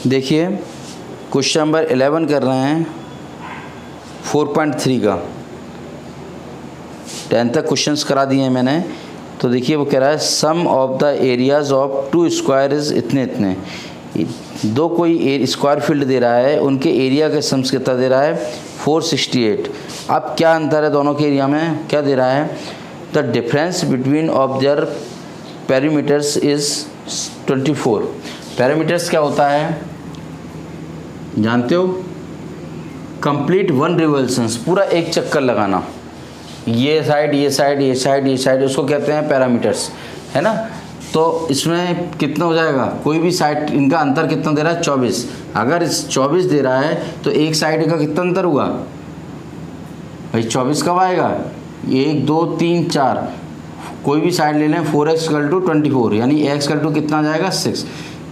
देखिए question number 11 कर रहे हैं 4.3 का। 10 तक क्वेश्चंस करा दिए हैं मैंने। तो देखिए वो कह रहा है sum of the areas of two square is इतने इतने। दो कोई स्क्वायर फील्ड दे रहा है, उनके एरिया के सम्स कितना दे रहा है 468। अब क्या अंतर है दोनों के एरिया में, क्या दे रहा है, the difference between of their perimeters is 24। Perimeters क्या होता है जानते हो, कंप्लीट वन रिवोल्यूशंस, पूरा एक चक्कर लगाना, ये साइड ये साइड ये साइड ये साइड, उसको कहते हैं पैरामीटर्स, है ना। तो इसमें कितना हो जाएगा, कोई भी साइड इनका अंतर कितना दे रहा है 24। अगर इस 24 दे रहा है तो एक साइड का कितना अंतर हुआ भाई, 24 कब आएगा, 1 2 3 4, कोई भी साइड ले लें 4x = 24, यानी x = कितना आ जाएगा 6।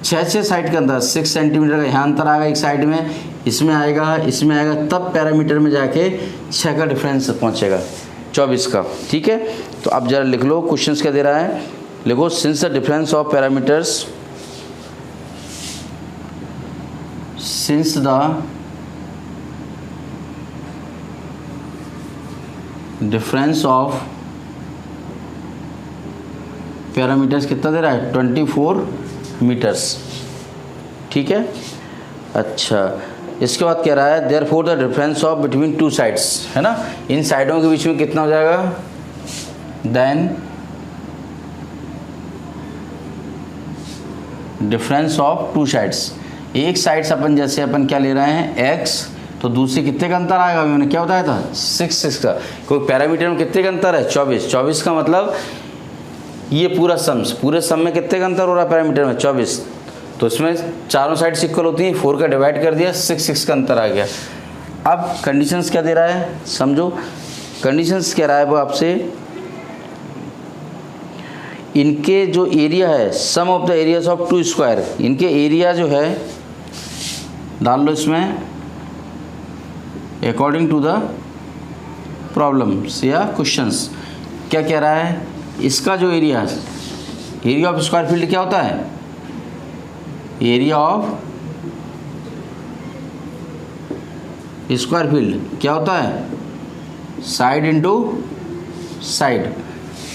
6 साइड के अंदर 6 सेंटीमीटर का यहाँ अंतर आएगा एक साइड में, इसमें आएगा इसमें आएगा, तब पैरामीटर में जाके 6 का डिफरेंस पहुँचेगा 24 का। ठीक है, तो अब जरा लिख लो क्वेश्चंस क्या दे रहा है, लिखो since the difference of parameters, since the difference of parameters कितना दे रहा है 24 मीटर्स। ठीक है, अच्छा इसके बाद कह रहा है therefore the difference of between two sides, है ना, इन साइडों के बीच में कितना हो जाएगा, then difference of two sides. एक साइड से अपन जैसे अपन क्या ले रहे हैं x, तो दूसरे कितने का अंतर आएगा, मैंने क्या बताया था 6 का। कोई पैरामीटर में कितने का अंतर है 24 का मतलब ये पूरा सम्स, पूरे सम में कितने का अंतर हो रहा है पैरामीटर में 24। तो इसमें चारों साइड इक्वल होती हैं, 4 का डिवाइड कर दिया 6 का अंतर आ गया। अब कंडीशंस क्या दे रहा है समझो, कंडीशंस कह रहा है वो आपसे, इनके जो एरिया है sum of the areas of two square, इनके एरिया जो है डाल लो इसमें अकॉर्डिंग टू द प्रॉब्लम्स या क्वेश्चंस। क्या कह रहा है, इसका जो एरिया ऑफ स्क्वायर फील्ड क्या होता है, एरिया ऑफ स्क्वायर फील्ड क्या होता है साइड इंटू साइड।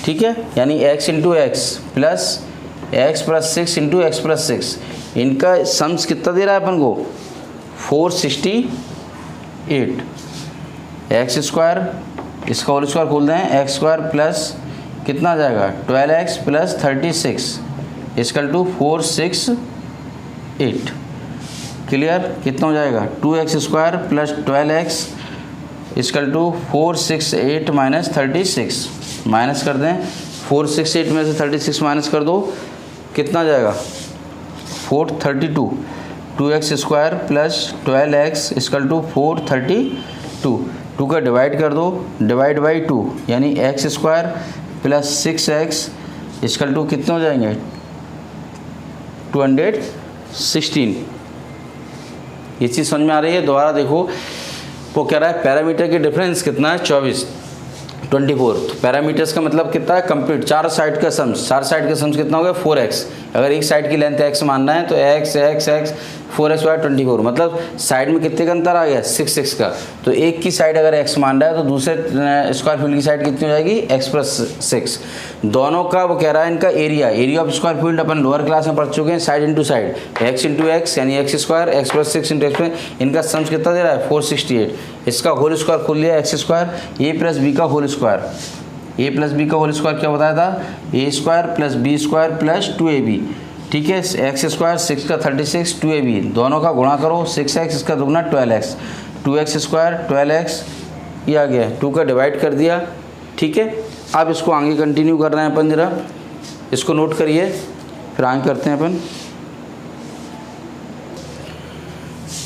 ठीक है, यानी x into x plus x + 6 into x + 6, इनका सम्स कितना दे रहा है अपन को 468। एक्स स्क्वायर, इसका होल स्क्वायर खोल दें, x स्क्वायर प्लस कितना आ जाएगा 12x + 36 = 468। क्लियर, कितना हो जाएगा 2x square plus 12x = 468 - 36, minus कर दें 468 में से 36 माइनस कर दो, कितना आ जाएगा 432। 2x स्क्वायर प्लस 12x = 432, 2 का डिवाइड कर दो, डिवाइड बाई 2, यानी x स्क्वायर प्लस 6x = कितने हो जाएंगे 216। ये चीज़ समझ में आ रही है, दोबारा देखो वो कह रहा है पैरामीटर के डिफरेंस कितना है 24। तो पैरामीटर्स का मतलब कितना है कंप्लीट, चार साइड का सम्स कितना हो गया 4x। अगर एक साइड की लेंथ x मानना है तो x 4x = 24, मतलब साइड में कितने का अंतर आ गया 6 का। तो एक की साइड अगर x मान रहा है तो दूसरे स्क्वायर फील्ड की साइड कितनी हो जाएगी x + 6। दोनों का वो कह रहा है इनका area of square field upon lower class में पढ़ चुके हैं, side into side x into x यानी x square, x + 6 into x, इनका सम्स कितना दे रहा है 468। इसका होल स्क्वायर खोल लिया x स्क्वायर, a + b का होल स्क्वायर, a + b का होल स्क्वायर क्या बताया था a square plus b square plus 2ab। ठीक है, x स्क्वायर 6 का 36, 2ab दोनों का गुणा करो, 6x इसका दुगना 12x, 2x स्क्वायर 12x ये आ गया, 2 का डिवाइड कर दिया। ठीक है, अब इसको आगे कंटिन्यू कर रहे हैं अपन, जरा इसको नोट करिए फिर आगे करते हैं अपन।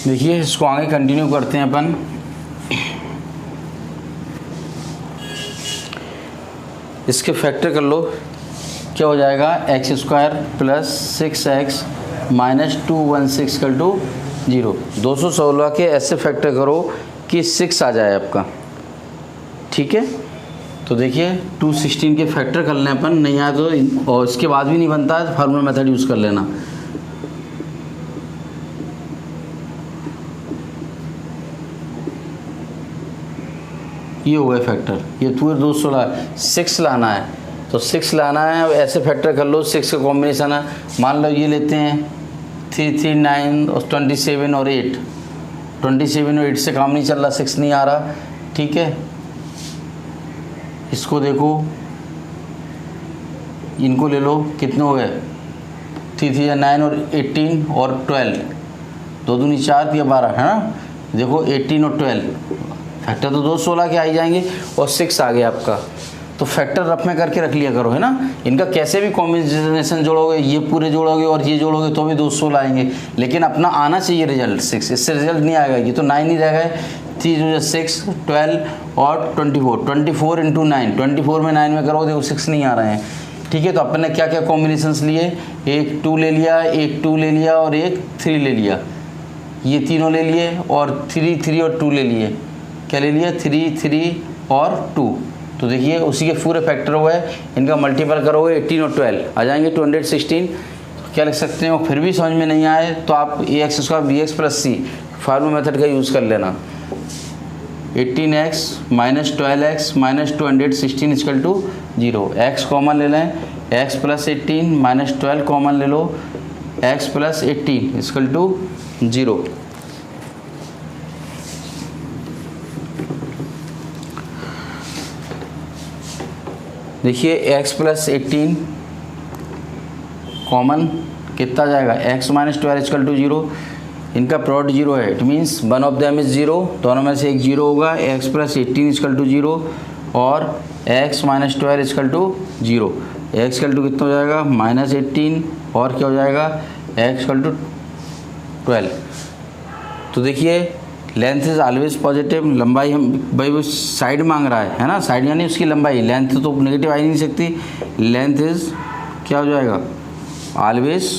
देखिए इसको आगे कंटिन्यू करते हैं अपन। इसके फैक्टर कर लो, क्या हो जाएगा x square plus 6x minus 216 = 0। 216 के ऐसे फैक्टर करो कि 6 आ जाए आपका। ठीक है, तो देखिए 216 के फैक्टर कर लें अपन, नहीं आया तो और इसके बाद भी नहीं बनता है तो फार्मूला मेथड यूज़ कर लेना। ये हो गए फैक्टर, ये पूरे 216 6 लाना है, तो 6 लाना है। अब ऐसे फैक्टर कर लो, 6 का कॉम्बिनेशन है, मान लो ये लेते हैं 3 3 9 और 27 और 8, 27 और 8 से काम नहीं चल रहा, 6 नहीं आ रहा, ठीक है। इसको देखो, इनको ले लो, कितने हो गए 3 3 9 और 18 और 12, 2 दूनी 4 या 12 है ना। देखो 18 और 12 फैक्टर तो 216 के आ ही जाएंगे और 6 आ गया आपका। तो फैक्टर रफ में करके रख लिया करो, है ना। इनका कैसे भी कॉम्बिनेशन जोड़ोगे, ये पूरे जोड़ोगे और ये जोड़ोगे तो भी 216 आएंगे, लेकिन अपना आना चाहिए रिजल्ट 6, इससे रिजल्ट नहीं आएगा। ये तो 9 ही रहेगा, 3 6 12 और 24 इंटू 9, 24 में 9 में करोगे देखो 6 नहीं आ रहे हैं, ठीक है। तो अपन ने क्या क्या कॉम्बिनेशंस लिए, एक 2 ले लिया, एक 2 ले लिया और एक 3 ले लिया, ये तीनों ले लिए, और 3 3 और 2 ले लिए। क्या ले लिया, 3 3 और 2। तो देखिए उसी के पूरे फैक्टर हुए, इनका मल्टीपल करोगे 18 और 12 आ जाएंगे 216। तो क्या लिख सकते हो, फिर भी समझ में नहीं आए तो आप ax² bx + c formula method का यूज़ कर लेना। 18x - 12x - 216 = 0। x कॉमन ले लें, x + 18 - 12 कॉमन ले लो, x + 18 = 0। देखिए x + 18 कॉमन कितना जाएगा, x - 12 = 0। इनका प्रोडक्ट 0 है, it means one of them is 0, दोनों में से एक 0 होगा। x + 18 = 0 और x - 12 = 0। x कितना हो जाएगा, -18 और क्या हो जाएगा, x = 12। तो देखिए लेंथ इज़ ऑलवेज पॉजिटिव, लंबाई हम भाई वो साइड मांग रहा है ना, साइड यानी उसकी लंबाई, लेंथ तो नेगेटिव आ ही नहीं सकती। लेंथ इज़ क्या हो जाएगा, ऑलवेज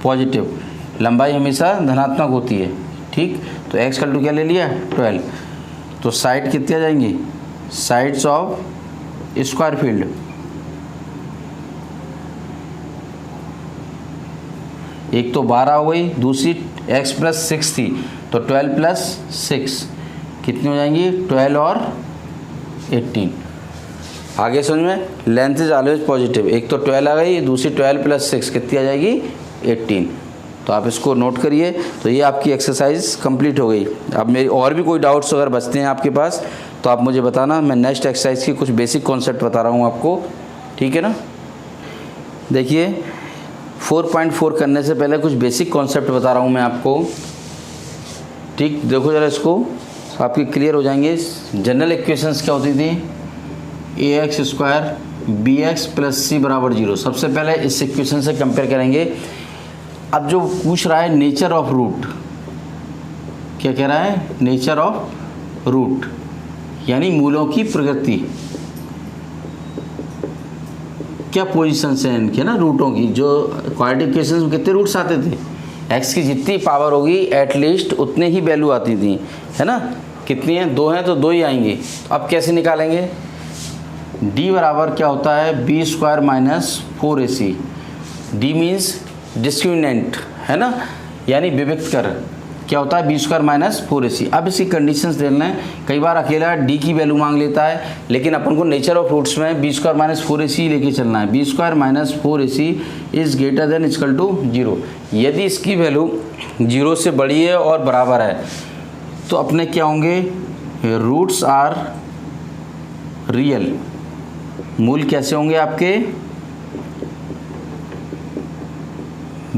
पॉजिटिव, लंबाई हमेशा धनात्मक होती है, ठीक। तो x = क्या ले लिया, 12। तो साइड कितने आ जाएंगी, साइड्स ऑफ स्क्वायर फील्ड, एक तो 12 हो गई, दूसरी x + 6 थी, तो 12 + 6 कितनी हो जाएंगी, 12 और 18। आगे समझ में, लेंथ इज ऑलवेज पॉजिटिव, एक तो 12 आ गई, दूसरी 12 + 6 कितनी आ जाएगी, 18। तो आप इसको नोट करिए। तो ये आपकी एक्सरसाइज कंप्लीट हो गई। अब मेरी और भी कोई डाउट्स अगर बचते हैं आपके पास तो आप मुझे बताना, मैं नेक्स्ट एक्सरसाइज की कुछ बेसिक कॉन्सेप्ट बता रहा हूँ आपको, ठीक है ना। देखिए 4.4 करने से पहले कुछ बेसिक कॉन्सेप्ट बता रहा हूँ मैं आपको, ठीक। देखो ज़रा इसको, आपकी क्लियर हो जाएंगे। जनरल इक्वेशंस क्या होती थी, ax² bx + c = 0। सबसे पहले इस इक्वेशन से कंपेयर करेंगे। अब जो पूछ रहा है नेचर ऑफ रूट, क्या कह रहा है, नेचर ऑफ रूट यानी मूलों की प्रकृति, क्या पोजीशंस हैं इनके ना रूटों की। जो क्वाड्रेटिक इक्वेशंस में कितने रूट्स आते थे, x की जितनी पावर होगी एटलीस्ट उतने ही वैल्यू आती थी, है ना। कितनी हैं, 2 हैं तो 2 ही आएंगे। अब कैसे निकालेंगे, d बराबर क्या होता है, b² - 4ac। d means discriminant, है ना, यानी विविक्त कर, क्या होता है, b² - 4ac। अब इसकी कंडीशंस देना है। कई बार अकेला d की वैल्यू मांग लेता है, लेकिन अपन को नेचर ऑफ रूट्स में b² - 4ac लेके चलना है। b² - 4ac is greater than equal to 0। यदि इसकी वैल्यू 0 से बड़ी है और बराबर है तो अपने क्या होंगे, रूट्स आर रियल, मूल कैसे होंगे आपके,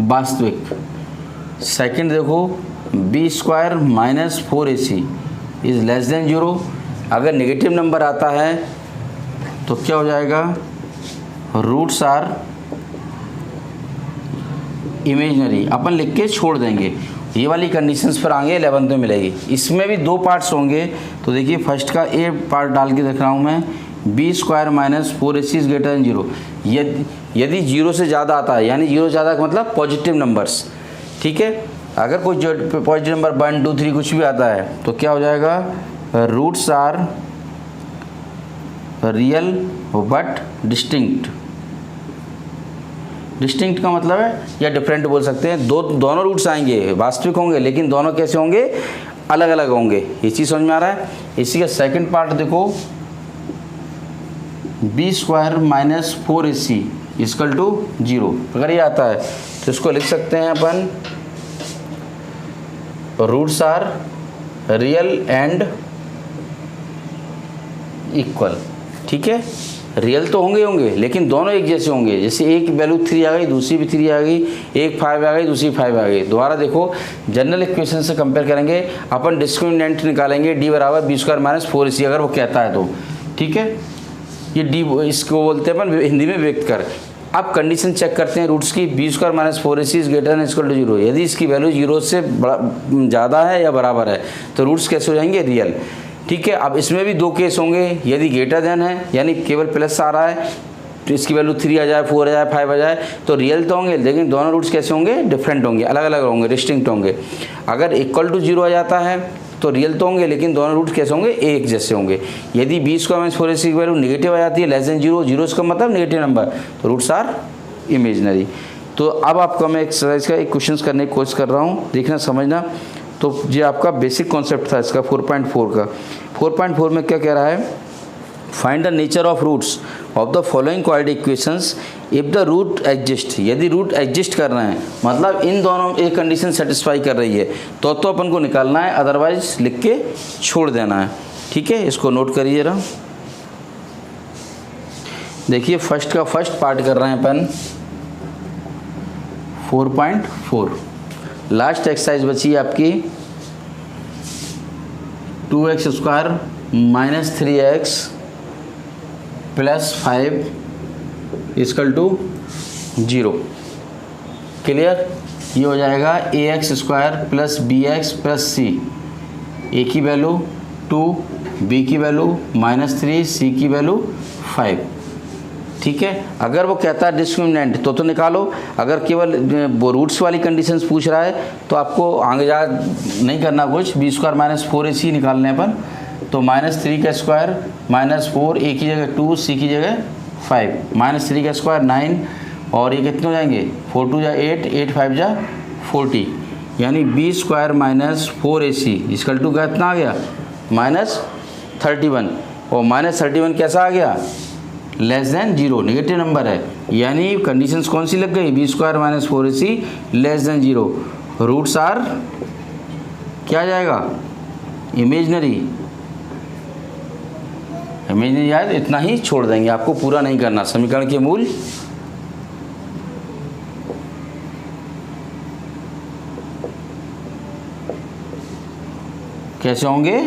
वास्तविक। सेकंड देखो, b² - 4ac is less than 0। अगर नेगेटिव नंबर आता है तो क्या हो जाएगा, रूट्स आर इमेजनरी, अपन लिख के छोड़ देंगे। ये वाली कंडीशंस पर आगे 11th में मिलेगी। इसमें भी 2 पार्ट्स होंगे। तो देखिए फर्स्ट का ए पार्ट डाल के देख रहा हूँ मैं, b² - 4ac is greater then 0। यदि 0 से ज़्यादा आता है, यानी 0 से ज़्यादा का मतलब पॉजिटिव नंबर्स, ठीक है। अगर कोई पॉजिटिव नंबर 1 2 3 कुछ भी आता है तो क्या हो जाएगा, roots are real but distinct. Distinct का मतलब है या डिफरेंट बोल सकते हैं, दोनों रूट्स आएंगे, वास्तविक होंगे, लेकिन दोनों कैसे होंगे, अलग अलग होंगे। ये चीज़ समझ में आ रहा है। इसी का सेकंड पार्ट देखो, B square minus 4ac equal to 0। अगर ये आता है तो इसको लिख सकते हैं अपन roots are real and equal. ठीक है, रियल तो होंगे लेकिन दोनों एक जैसे होंगे। जैसे एक वैल्यू 3 आ गई, दूसरी भी 3 आ गई, एक 5 आ गई, दूसरी 5 आ गई। दोबारा देखो, जनरल इक्वेशन से कंपेयर करेंगे, अपन डिस्क्रिमिनेंट निकालेंगे d बराबर बी स्क्वायर माइनस 4ac अगर वो कहता है तो। ठीक है, ये डी इसको बोलते हैं अपन हिंदी में व्यक्त कर। अब कंडीशन चेक करते हैं रूट्स की, B square minus 4ac is greater than equal to 0। यदि इसकी वैल्यू 0 से ज़्यादा है या बराबर है तो रूट्स कैसे हो जाएंगे, रियल। ठीक है, अब इसमें भी दो केस होंगे। यदि ग्रेटर देन है यानी केवल प्लस आ रहा है तो इसकी वैल्यू 3 आ जाए, 4 आ जाए, 5 आ जाए तो रियल तो होंगे, लेकिन दोनों रूट्स कैसे होंगे, डिफरेंट होंगे, अलग अलग होंगे, डिस्टिंक्ट होंगे। अगर इक्वल टू 0 आ जाता है तो रियल तो होंगे लेकिन दोनों रूट्स कैसे होंगे, एक जैसे होंगे। यदि बी स्क्वायर माइनस 4ac की वैल्यू निगेटिव आ जाती है, लेस देन 0, 0 इसका मतलब निगेटिव नंबर, तो रूट्स आर इमेजनरी। तो अब आपको मैं एक्सरसाइज का एक क्वेश्चन करने की कोशिश कर रहा हूँ, देखना समझना। तो ये आपका बेसिक कॉन्सेप्ट था इसका 4.4 का। 4.4 में क्या कह रहा है, find the nature of roots of the following quadratic equations if the root exist. यदि रूट एग्जिस्ट कर रहे हैं मतलब इन दोनों एक कंडीशन सेटिस्फाई कर रही है तो अपन को निकालना है, अदरवाइज लिख के छोड़ देना है। ठीक है, इसको नोट करिए जरा। देखिए फर्स्ट का फर्स्ट पार्ट कर रहे हैं अपन 4.4। लास्ट एक्सरसाइज बची है आपकी 2x square minus 3x plus 5 equal to 0। Clear, ये हो जाएगा ax square plus bx plus c। a की वैल्यू 2, b की वैल्यू माइनस 3, c की वैल्यू 5। ठीक है, अगर वो कहता है डिस्क्रिमिनेंट तो निकालो। अगर केवल वो रूट्स वाली कंडीशंस पूछ रहा है तो आपको आगे जा नहीं करना कुछ, बी स्क्वायर माइनस 4ac निकालने पर तो माइनस 3 का स्क्वायर माइनस 4, a की जगह 2, c की जगह 5, माइनस 3 का स्क्वायर 9 और ये कितने हो जाएंगे 4 2 जा 8, 8 5 जा 40, यानी B square minus 4ac equal to कितना आ गया माइनस 31। और माइनस 31 कैसा आ गया, लेस देन 0, नेगेटिव नंबर है, यानी कंडीशंस कौन सी लग गई, B square minus 4ac less than 0। Roots are क्या आ जाएगा, इमेजनरी। इमेजनरी आए तो इतना ही छोड़ देंगे, आपको पूरा नहीं करना। समीकरण के मूल कैसे होंगे,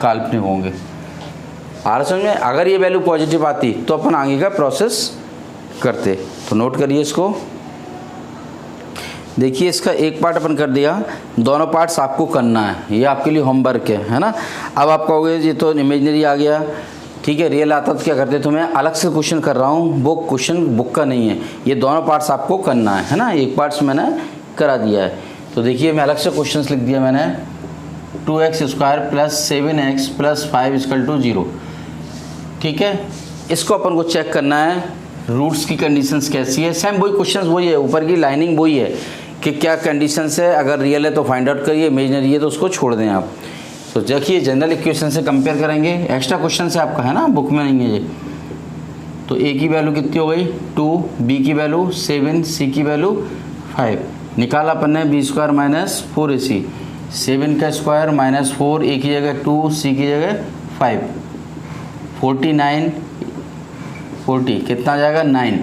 काल्पनिक होंगे। आर समझ में, अगर ये वैल्यू पॉजिटिव आती तो अपन आगे का प्रोसेस करते। तो नोट करिए इसको। देखिए इसका एक पार्ट अपन कर दिया, दोनों पार्ट्स आपको करना है, ये आपके लिए होमवर्क है ना। अब आप कहोगे ये तो इमेजनरी आ गया, ठीक है, रियल आता तो क्या करते, तो मैं अलग से क्वेश्चन कर रहा हूँ, वो क्वेश्चन बुक का नहीं है, ये दोनों पार्ट्स आपको करना है ना। एक पार्ट्स मैंने करा दिया है। तो देखिए मैं अलग से क्वेश्चन लिख दिया मैंने, 2x square plus 7x plus 5 equal to 0। ठीक है, इसको अपन को चेक करना है, रूट्स की कंडीशंस कैसी है। सेम वही क्वेश्चंस वही है, ऊपर की लाइनिंग वही है कि क्या कंडीशंस है, अगर रियल है तो फाइंड आउट करिए, इमेजनरी है तो उसको छोड़ दें आप। तो देखिए जनरल इक्वेशन से कंपेयर करेंगे, एक्स्ट्रा क्वेश्चन से आपका है ना, बुक में नहीं है ये। तो a की वैल्यू कितनी हो गई 2, b की वैल्यू 7, c की वैल्यू 5। निकाला अपन ने बी स्क्वायर माइनस 4ac, 7 का स्क्वायर माइनस 4, a की जगह 2, c की जगह 5, 49 40 कितना आ जाएगा 9।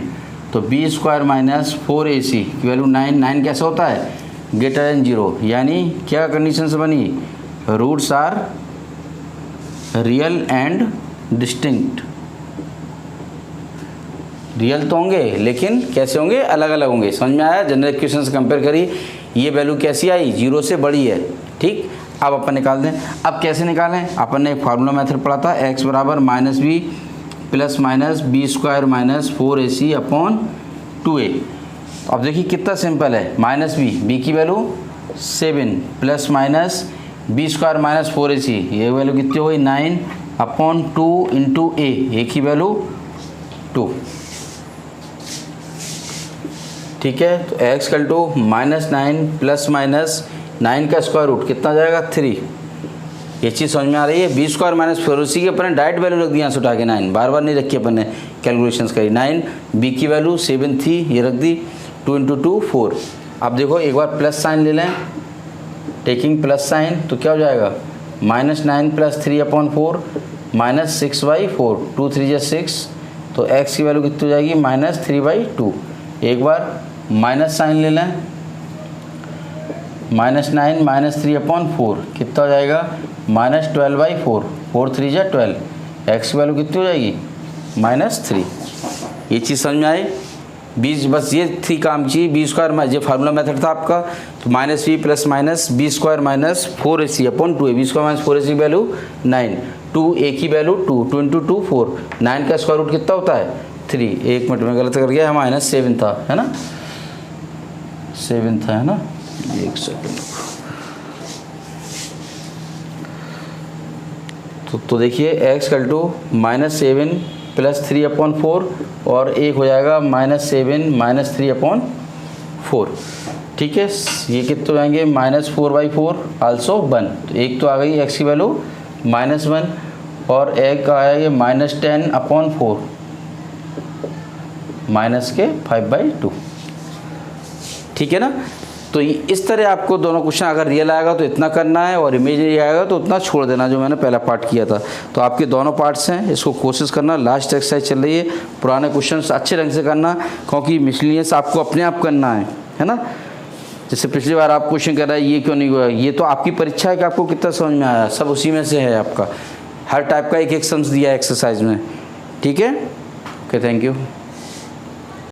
तो बी स्क्वायर माइनस 4ac की वैल्यू 9, 9 कैसा होता है ग्रेटर देन 0, यानी क्या कंडीशन से बनी, roots are real and distinct. Real तो होंगे लेकिन कैसे होंगे, अलग अलग होंगे। समझ में आया, जनरल इक्वेशन से कंपेयर करी, ये वैल्यू कैसी आई 0 से बड़ी है। ठीक, अब अपन निकाल दें। अब कैसे निकालें, अपन ने एक फार्मूला मेथड पढ़ा था, x बराबर minus B plus minus B square minus 4ac upon 2a। अब देखिए कितना सिंपल है, माइनस बी की value 7 plus minus B square minus 4ac, ये वैल्यू कितनी हो गई 9 अपॉन 2 इंटू ए की वैल्यू 2। ठीक है, तो x कल टू माइनस 9 प्लस माइनस 9 का स्क्वायर रूट कितना जाएगा 3। ये चीज़ समझ में आ रही है। बी स्क्वायर माइनस 4 उसी के अपन डायरेक्ट वैल्यू रख दी यहाँ से उठा के 9, बार बार नहीं रखी अपन ने कैलकुलेशंस करी। 9 बी की वैल्यू 7 थी, ये रख दी, 2 × 2 4। अब देखो एक बार प्लस साइन ले लें, टेकिंग प्लस साइन तो क्या हो जाएगा -9 + 3/4 -6/4, 2 × 3 = 6, तो x की वैल्यू कितनी हो जाएगी -3/2। एक बार माइनस साइन ले लें, -9 - 3/4 कितना हो जाएगा -12/4, 4 × 3 = 12, x की वैल्यू कितनी हो जाएगी -3। ये चीज़ समझ में आई। बीस बस ये थी काम की। बी स्क्वायर, ये फार्मूला मेथड था आपका, तो -b + -b² - 4ac/2 है। बी स्क्वायर - 4ac की वैल्यू 9, 2a की वैल्यू 2, 2 × 2 4, 9 का स्क्वायर रूट कितना होता है 3। एक मिनट में गलत कर गया, -7 था, है ना, 7 था, है ना, एक सेकंड। तो देखिए x = -7 + 3/4 और एक हो जाएगा -7 - 3/4, ठीक है। ये कितने आएंगे -4/4 आल्सो 1, तो एक तो आ गई x की वैल्यू -1 और एक आया ये -10/4 -5/2, ठीक है ना। तो इस तरह आपको दोनों क्वेश्चन, अगर रियल आएगा तो इतना करना है और इमेजिनरी आएगा तो उतना छोड़ देना, जो मैंने पहला पार्ट किया था। तो आपके दोनों पार्ट्स हैं, इसको कोशिश करना। लास्ट एक्सरसाइज चल रही है, पुराने क्वेश्चंस अच्छे ढंग से करना, क्योंकि मिसलिनियस आपको अपने आप करना है ना। जैसे पिछली बार आप क्वेश्चन कर रहा है ये क्यों नहीं हुआ, ये तो आपकी परीक्षा है कि आपको कितना समझ में आया, सब उसी में से है आपका। हर टाइप का एक सम्स दिया है एक्सरसाइज में, ठीक है। Okay, thank you.